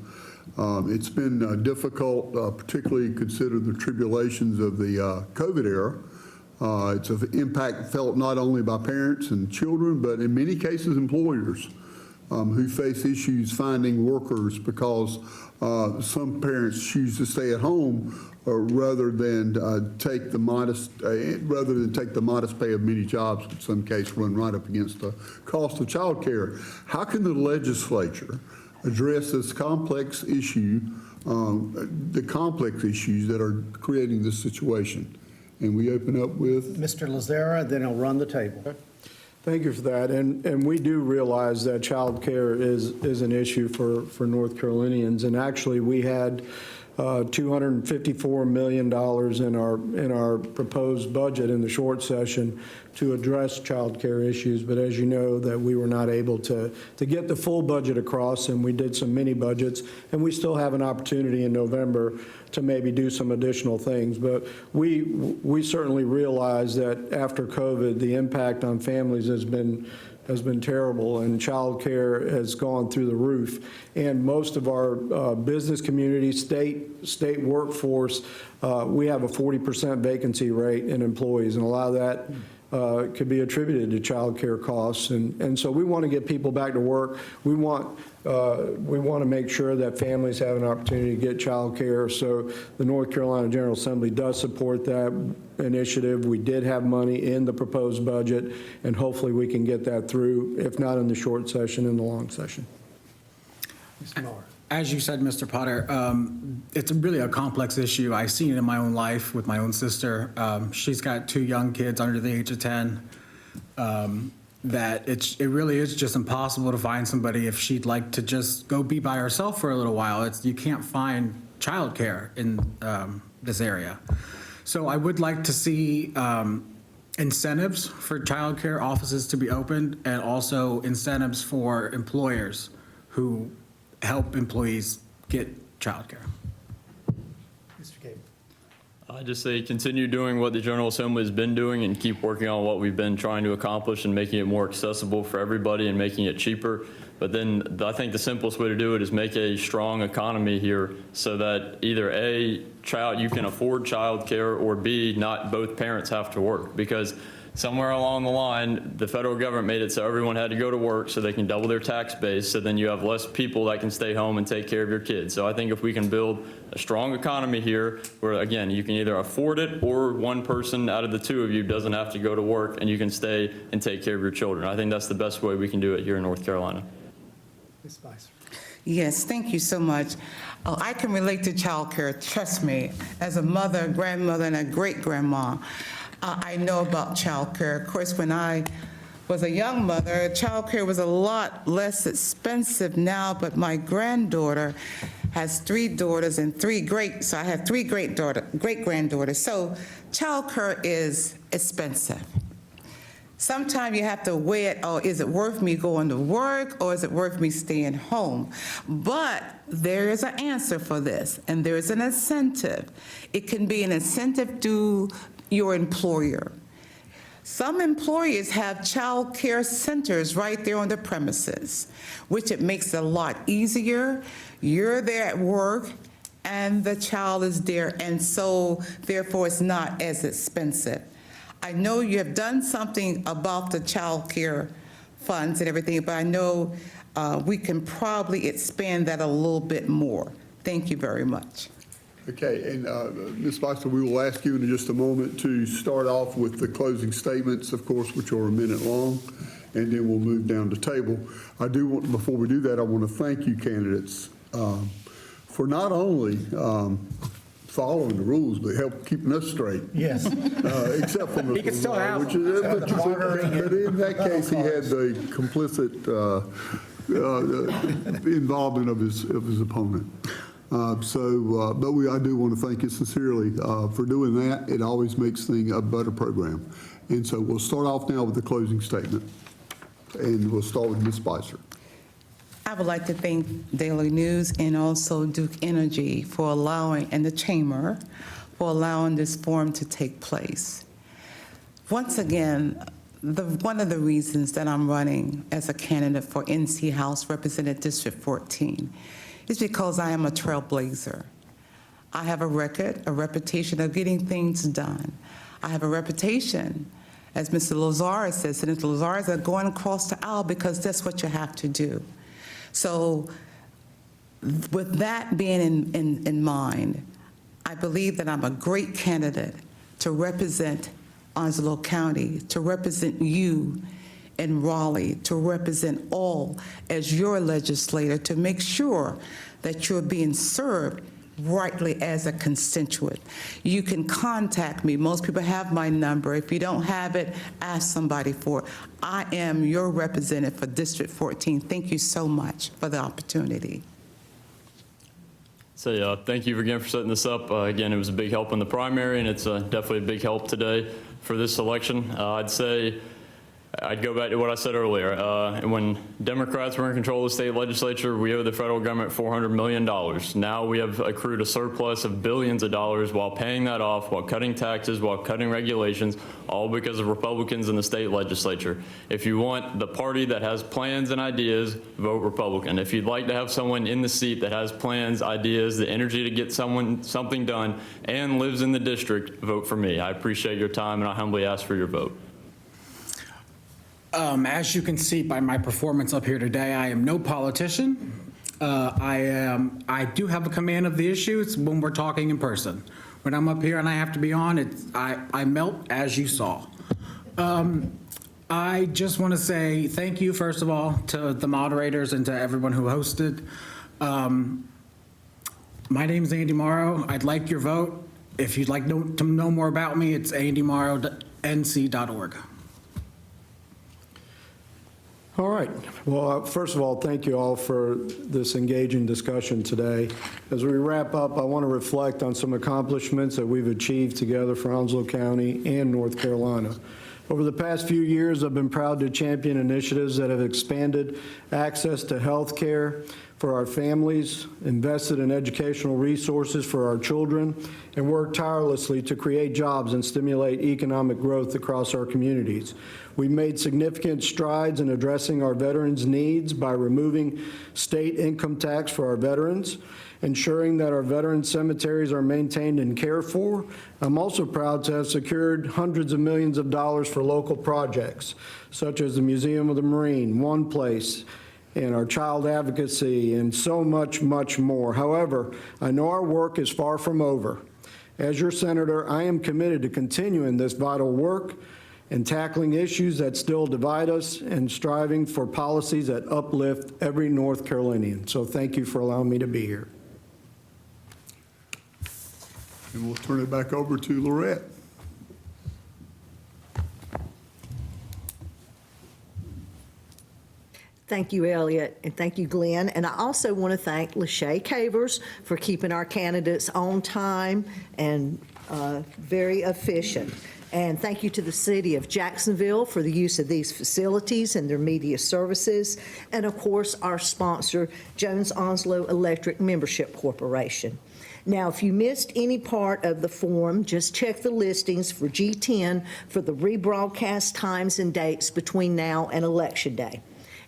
It's been difficult, particularly consider the tribulations of the COVID era. It's an impact felt not only by parents and children, but in many cases employers who face issues finding workers because some parents choose to stay at home rather than take the modest pay of many jobs. In some cases, run right up against the cost of child care. How can the legislature address this complex issue, the complex issues that are creating this situation? And we open up with Mr. Lazara, then I'll run the table. Thank you for that. And we do realize that child care is an issue for North Carolinians. And actually, we had $254 million in our proposed budget in the short session to address child care issues. But as you know, that we were not able to get the full budget across, and we did some mini budgets, and we still have an opportunity in November to maybe do some additional things. But we certainly realize that after COVID, the impact on families has been terrible, and child care has gone through the roof. And most of our business community, state workforce, we have a 40% vacancy rate in employees, and a lot of that could be attributed to child care costs. And so we want to get people back to work. We want to make sure that families have an opportunity to get child care. So the North Carolina General Assembly does support that initiative. We did have money in the proposed budget, and hopefully we can get that through, if not in the short session, in the long session. Mr. Moore. As you said, Mr. Potter, it's really a complex issue. I've seen it in my own life with my own sister. She's got 2 young kids under the age of 10. That it really is just impossible to find somebody if she'd like to just go be by herself for a little while. You can't find childcare in this area. So I would like to see incentives for childcare offices to be opened, and also incentives for employers who help employees get childcare. Mr. Gable. I just say continue doing what the General Assembly has been doing and keep working on what we've been trying to accomplish and making it more accessible for everybody and making it cheaper. But then I think the simplest way to do it is make a strong economy here so that either A, you can afford child care, or B, not both parents have to work. Because somewhere along the line, the federal government made it so everyone had to go to work so they can double their tax base, so then you have less people that can stay home and take care of your kids. So I think if we can build a strong economy here where, again, you can either afford it, or one person out of the 2 of you doesn't have to go to work and you can stay and take care of your children. I think that's the best way we can do it here in North Carolina. Ms. Spicer. Yes, thank you so much. I can relate to childcare, trust me, as a mother, grandmother, and a great-grandma. I know about childcare. Of course, when I was a young mother, childcare was a lot less expensive now, but my granddaughter has 3 daughters and so I have 3 great-granddaughters. So childcare is expensive. Sometimes you have to weigh it, is it worth me going to work, or is it worth me staying home? But there is an answer for this, and there is an incentive. It can be an incentive to your employer. Some employers have child care centers right there on the premises, which it makes it a lot easier. You're there at work, and the child is there, and so therefore it's not as expensive. I know you have done something about the child care funds and everything, but I know we can probably expand that a little bit more. Thank you very much. Okay, and Ms. Spicer, we will ask you in just a moment to start off with the closing statements, of course, which are a minute long, and then we'll move down to table. I do want, before we do that, I want to thank you candidates for not only following the rules, but help keeping us straight. Yes. Except for Mr. He can still have but them. in that case, he had the complicit involvement of his opponent. But I do want to thank you sincerely for doing that. It always makes things a better program. And so we'll start off now with the closing statement. And we'll start with Ms. Spicer. I would like to thank Daily News and also Duke Energy for allowing, and the Chamber, for allowing this forum to take place. Once again, one of the reasons that I'm running as a candidate for NC House Representative District 14 is because I am a trailblazer. I have a reputation of getting things done. I have a reputation, as Mr. Lazar says, Senator Lazar, of going across the aisle because that's what you have to do. So with that being in mind, I believe that I'm a great candidate to represent Onslow County, to represent you in Raleigh, to represent all as your legislator, to make sure that you're being served rightly as a constituent. You can contact me. Most people have my number. If you don't have it, ask somebody for it. I am your representative for District 14. Thank you so much for the opportunity. So yeah, thank you again for setting this up. Again, it was a big help in the primary, and it's definitely a big help today for this election. I'd say I'd go back to what I said earlier. When Democrats were in control of the state legislature, we owe the federal government $400 million. Now we have accrued a surplus of billions of dollars while paying that off, while cutting taxes, while cutting regulations, all because of Republicans in the state legislature. If you want the party that has plans and ideas, vote Republican. If you'd like to have someone in the seat that has plans, ideas, the energy to get something done, and lives in the district, vote for me. I appreciate your time, and I humbly ask for your vote. As you can see by my performance up here today, I am no politician. I do have a command of the issues when we're talking in person. When I'm up here and I have to be on, I melt, as you saw. I just want to say thank you, first of all, to the moderators and to everyone who hosted. My name is Andy Morrow. I'd like your vote. If you'd like to know more about me, it's andymorrownc.org. All right. Well, first of all, thank you all for this engaging discussion today. As we wrap up, I want to reflect on some accomplishments that we've achieved together for Onslow County and North Carolina. Over the past few years, I've been proud to champion initiatives that have expanded access to health care for our families, invested in educational resources for our children, and worked tirelessly to create jobs and stimulate economic growth across our communities. We made significant strides in addressing our veterans' needs by removing state income tax for our veterans, ensuring that our veteran cemeteries are maintained and cared for. I'm also proud to have secured hundreds of millions of dollars for local projects, such as the Museum of the Marine, One Place, and our child advocacy, and so much, much more. However, I know our work is far from over. As your senator, I am committed to continuing this vital work and tackling issues that still divide us and striving for policies that uplift every North Carolinian. So thank you for allowing me to be here. And we'll turn it back over to Lorette. Thank you, Elliot, and thank you, Glenn. And I also want to thank Lachey Cavers for keeping our candidates on time and very efficient. And thank you to the city of Jacksonville for the use of these facilities and their media services. And of course, our sponsor, Jones Onslow Electric Membership Corporation. Now, if you missed any part of the forum, just check the listings for G10 for the rebroadcast times and dates between now and Election Day.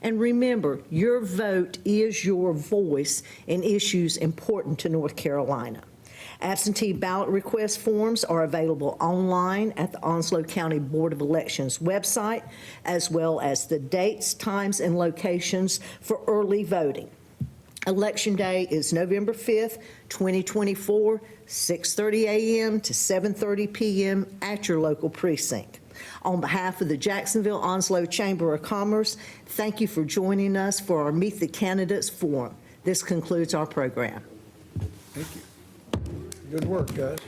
And remember, your vote is your voice in issues important to North Carolina. Absentee ballot request forms are available online at the Onslow County Board of Elections website, as well as the dates, times, and locations for early voting. Election Day is November 5th, 2024, 6:30 a.m. to 7:30 p.m. at your local precinct. On behalf of the Jacksonville Onslow Chamber of Commerce, thank you for joining us for our Meet the Candidates Forum. This concludes our program. Thank you. Good work, guys.